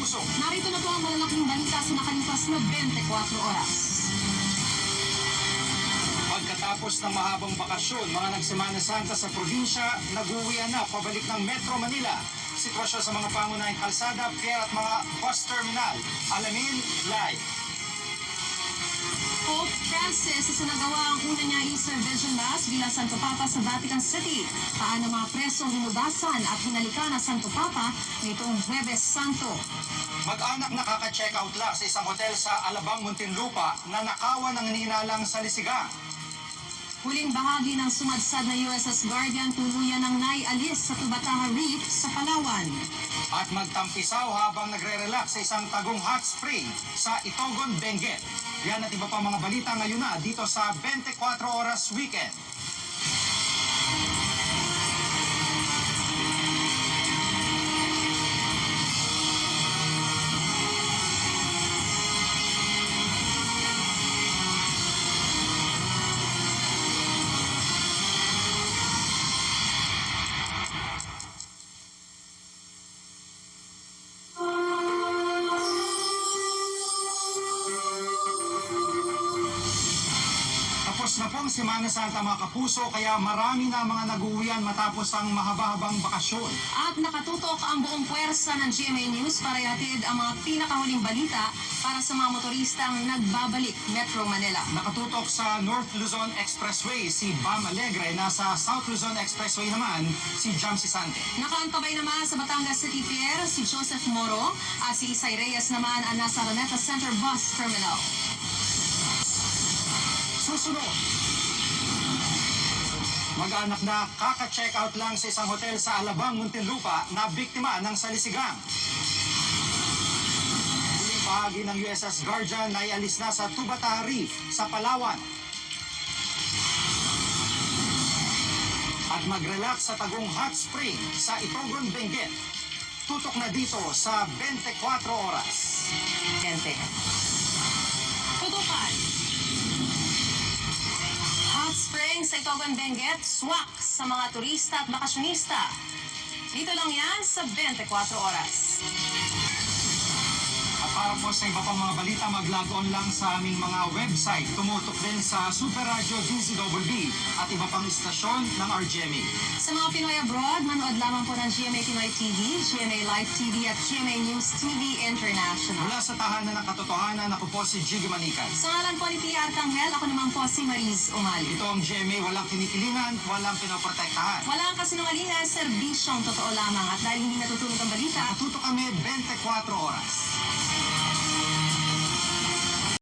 kapuso. Narito na po ang malalaking balita sa nakalipas na 24 oras. Pagkatapos ng mahabang bakasyon, mga nagsemana Santa sa probinsya, nag-uwian na pabalik ng Metro Manila. Sitwasyon sa mga pangunahing kalsada, pier at mga bus terminal. Alamin live. Pope Francis isinagawa ang una niya Easter Vigil Mass bilang Santo Papa sa Vatican City. Paano mga presong hinubasan at hinalikan ng Santo Papa nitong Huwebes Santo. Mag-anak nakaka-check out lang sa isang hotel sa Alabang, Muntinlupa na nakawan ng hinihinalang salisigang. Huling bahagi ng sumadsad na USS Guardian tuluyan ng naialis sa Tubataha Reef sa Palawan. At magtampisaw habang nagre-relax sa isang tagong hot spring sa Itogon, Benguet. Yan at iba pa mga balita ngayon na dito sa 24 Oras Weekend. Tapos na po ang Semana Santa mga kapuso, kaya marami na mga nag-uwian matapos ang mahaba-habang bakasyon. At nakatutok ang buong puwersa ng GMA News para ihatid ang mga pinakahuling balita para sa mga motoristang nagbabalik Metro Manila. Nakatutok sa North Luzon Expressway si Bam Alegre, nasa South Luzon Expressway naman si Jam Sisante. Nakaantabay naman sa Batangas City Pier si Joseph Moro at si Isay Reyes naman ang nasa Araneta Center Bus Terminal. Susunod, mag-anak na kaka-check out lang sa isang hotel sa Alabang, Muntinlupa na biktima ng salisigang. Huling bahagi ng USS Guardian na ialis na sa Tubataha Reef sa Palawan. At mag-relax sa tagong hot spring sa Itogon, Benguet. Tutok na dito sa 24 Oras. Gente. Tutukan. Hot Spring sa Itogon, Benguet, swak sa mga turista at bakasyonista. Dito lang yan sa 24 Oras. At para po sa iba pang mga balita, mag-log on lang sa aming mga website. Tumutok din sa Super Radio DZWB at iba pang istasyon ng RGMA. Sa mga Pinoy abroad, manood lamang po ng GMA Pinoy TV, GMA Live TV at GMA News TV International. Mula sa tahanan ng katotohanan, ako po si Jiggy Manikan. Sa ngalan po ni Tia Arcangel, ako naman po si Mariz Umali. Ito ang GMA, walang kinikilingan, walang pinoprotektahan. Wala ang kasinungalingan, serbisyong totoo lamang at dahil hindi natutulog ang balita, Nakatutok kami 24 oras.